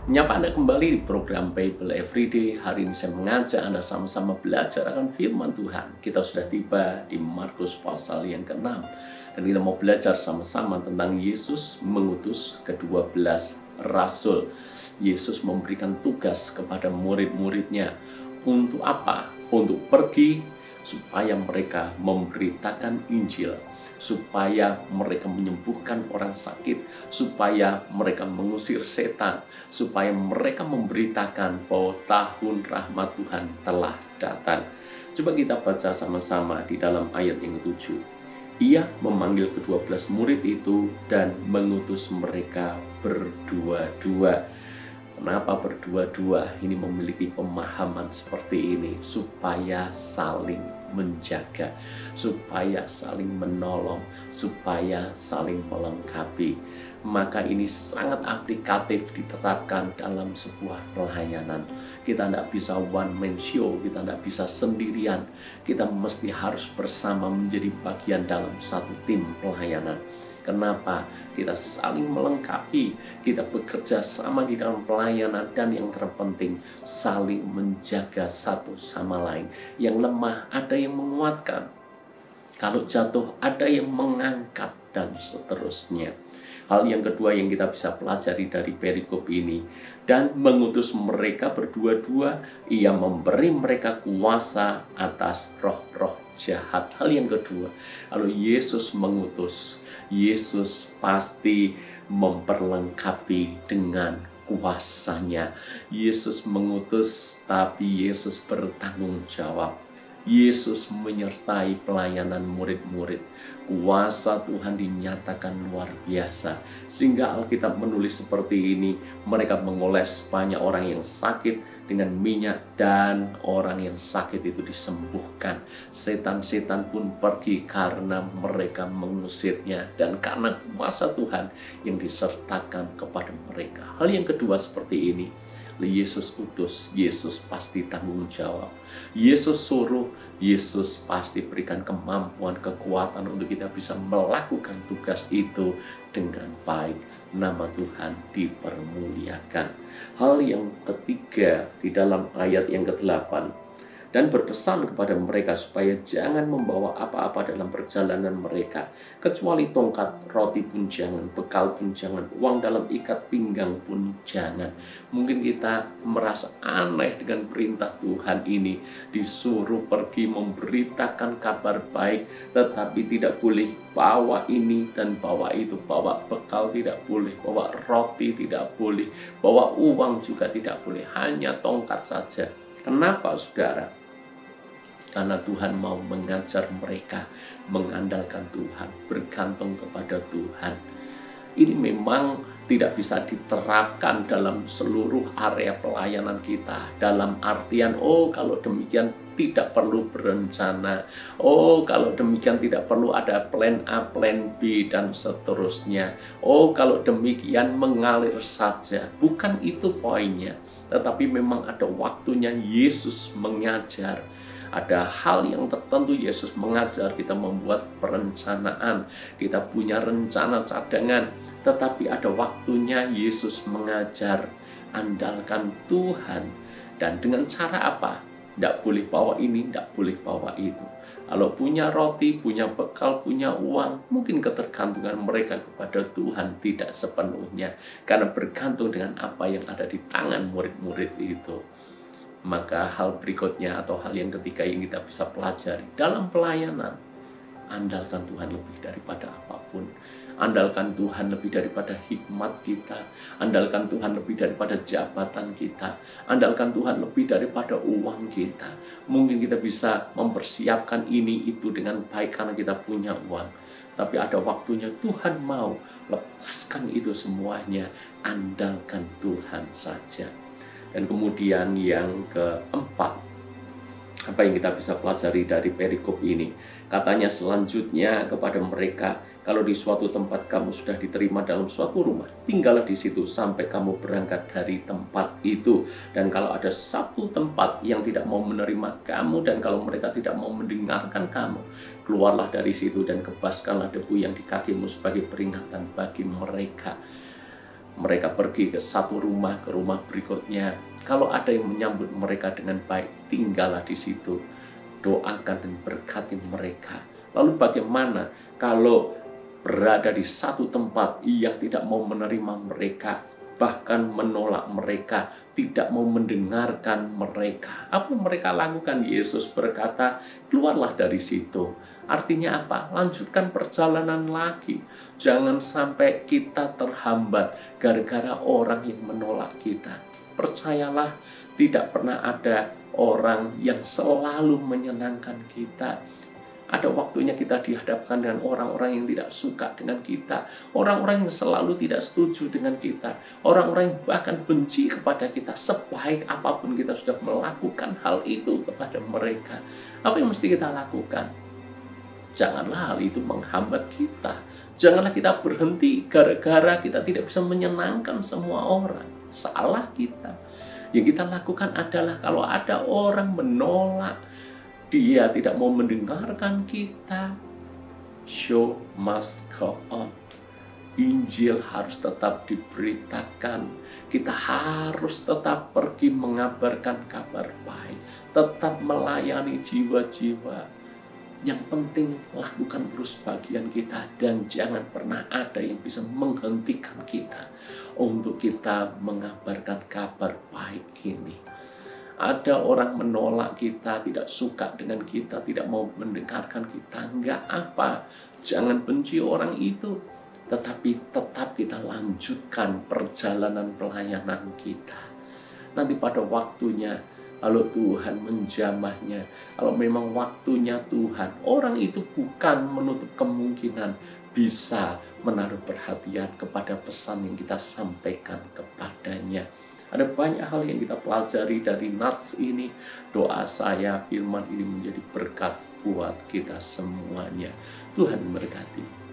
Menyapa Anda kembali di program Bible Everyday. Hari ini saya mengajak Anda sama-sama belajar akan firman Tuhan. Kita sudah tiba di Markus pasal yang ke-6. Dan kita mau belajar sama-sama tentang Yesus mengutus ke-12 rasul. Yesus memberikan tugas kepada murid-muridnya. Untuk apa? Untuk pergi supaya mereka memberitakan Injil, supaya mereka menyembuhkan orang sakit, supaya mereka mengusir setan, supaya mereka memberitakan bahwa tahun rahmat Tuhan telah datang. Coba kita baca sama-sama di dalam ayat yang ke-7. Ia memanggil ke-12 murid itu dan mengutus mereka berdua-dua. Kenapa berdua-dua? Ini memiliki pemahaman seperti ini, supaya saling menjaga, supaya saling menolong, supaya saling melengkapi. Maka ini sangat aplikatif diterapkan dalam sebuah pelayanan. Kita tidak bisa one man show, kita tidak bisa sendirian. Kita mesti harus bersama menjadi bagian dalam satu tim pelayanan. Kenapa? Kita saling melengkapi, kita bekerja sama di dalam pelayanan, dan yang terpenting saling menjaga satu sama lain. Yang lemah ada yang menguatkan, kalau jatuh ada yang mengangkat, dan seterusnya. Hal yang kedua yang kita bisa pelajari dari perikop ini, dan mengutus mereka berdua-dua, ia memberi mereka kuasa atas roh-roh jahat. Hal yang kedua, kalau Yesus mengutus, Yesus pasti memperlengkapi dengan kuasanya. Yesus mengutus, tapi Yesus bertanggung jawab. Yesus menyertai pelayanan murid-murid. Kuasa Tuhan dinyatakan luar biasa. Sehingga Alkitab menulis seperti ini, mereka mengoles banyak orang yang sakit dengan minyak, dan orang yang sakit itu disembuhkan. Setan-setan pun pergi karena mereka mengusirnya, dan karena kuasa Tuhan yang disertakan kepada mereka. Hal yang kedua seperti ini, Yesus utus, Yesus pasti tanggung jawab. Yesus suruh, Yesus pasti berikan kemampuan, kekuatan untuk kita bisa melakukan tugas itu dengan baik. Nama Tuhan dipermuliakan. Hal yang ketiga di dalam ayat yang ke-8, dan berpesan kepada mereka supaya jangan membawa apa-apa dalam perjalanan mereka, kecuali tongkat, roti pun jangan, bekal pun jangan, uang dalam ikat pinggang pun jangan. Mungkin kita merasa aneh dengan perintah Tuhan ini, disuruh pergi memberitakan kabar baik, tetapi tidak boleh bawa ini dan bawa itu, bawa bekal tidak boleh, bawa roti tidak boleh, bawa uang juga tidak boleh, hanya tongkat saja. Kenapa, saudara? Karena Tuhan mau mengajar mereka mengandalkan Tuhan, bergantung kepada Tuhan. Ini memang tidak bisa diterapkan dalam seluruh area pelayanan kita. Dalam artian, oh kalau demikian tidak perlu berencana. Oh kalau demikian tidak perlu ada plan A, plan B, dan seterusnya. Oh kalau demikian mengalir saja. Bukan itu poinnya. Tetapi memang ada waktunya Yesus mengajar. Ada hal yang tertentu Yesus mengajar kita membuat perencanaan. Kita punya rencana cadangan. Tetapi ada waktunya Yesus mengajar. Andalkan Tuhan. Dan dengan cara apa? Tidak boleh bawa ini, tidak boleh bawa itu. Kalau punya roti, punya bekal, punya uang, mungkin ketergantungan mereka kepada Tuhan tidak sepenuhnya. Karena bergantung dengan apa yang ada di tangan murid-murid itu. Maka hal berikutnya atau hal yang ketiga yang kita bisa pelajari dalam pelayanan, andalkan Tuhan lebih daripada apapun. Andalkan Tuhan lebih daripada hikmat kita. Andalkan Tuhan lebih daripada jabatan kita. Andalkan Tuhan lebih daripada uang kita. Mungkin kita bisa mempersiapkan ini itu dengan baik karena kita punya uang. Tapi ada waktunya Tuhan mau lepaskan itu semuanya. Andalkan Tuhan saja. Dan kemudian yang keempat, apa yang kita bisa pelajari dari perikop ini? Katanya selanjutnya kepada mereka, kalau di suatu tempat kamu sudah diterima dalam suatu rumah, tinggallah di situ sampai kamu berangkat dari tempat itu. Dan kalau ada satu tempat yang tidak mau menerima kamu, dan kalau mereka tidak mau mendengarkan kamu, keluarlah dari situ dan kebaskanlah debu yang di kakimu sebagai peringatan bagi mereka. mereka pergi ke satu rumah, ke rumah berikutnya. Kalau ada yang menyambut mereka dengan baik, tinggallah di situ. Doakan dan berkati mereka. Lalu bagaimana kalau berada di satu tempat yang tidak mau menerima mereka, bahkan menolak mereka, tidak mau mendengarkan mereka? Apa yang mereka lakukan? Yesus berkata, keluarlah dari situ. Artinya apa? Lanjutkan perjalanan lagi. Jangan sampai kita terhambat gara-gara orang yang menolak kita. Percayalah, tidak pernah ada orang yang selalu menyenangkan kita. Ada waktunya kita dihadapkan dengan orang-orang yang tidak suka dengan kita, orang-orang yang selalu tidak setuju dengan kita, orang-orang yang bahkan benci kepada kita. Sebaik apapun kita sudah melakukan hal itu kepada mereka, apa yang mesti kita lakukan? Janganlah hal itu menghambat kita. Janganlah kita berhenti gara-gara kita tidak bisa menyenangkan semua orang. Salah kita. Yang kita lakukan adalah kalau ada orang menolak, dia tidak mau mendengarkan kita, show must go on. Injil harus tetap diberitakan. Kita harus tetap pergi mengabarkan kabar baik. Tetap melayani jiwa-jiwa. Yang penting lakukan terus bagian kita. Dan jangan pernah ada yang bisa menghentikan kita untuk kita mengabarkan kabar baik ini. Ada orang menolak kita, tidak suka dengan kita, tidak mau mendengarkan kita. Enggak apa, jangan benci orang itu. Tetapi tetap kita lanjutkan perjalanan pelayanan kita. Nanti pada waktunya, kalau Tuhan menjamahnya, kalau memang waktunya Tuhan, orang itu bukan menutup kemungkinan bisa menaruh perhatian kepada pesan yang kita sampaikan kepadanya. Ada banyak hal yang kita pelajari dari nats ini. Doa saya, firman ini menjadi berkat buat kita semuanya. Tuhan memberkati.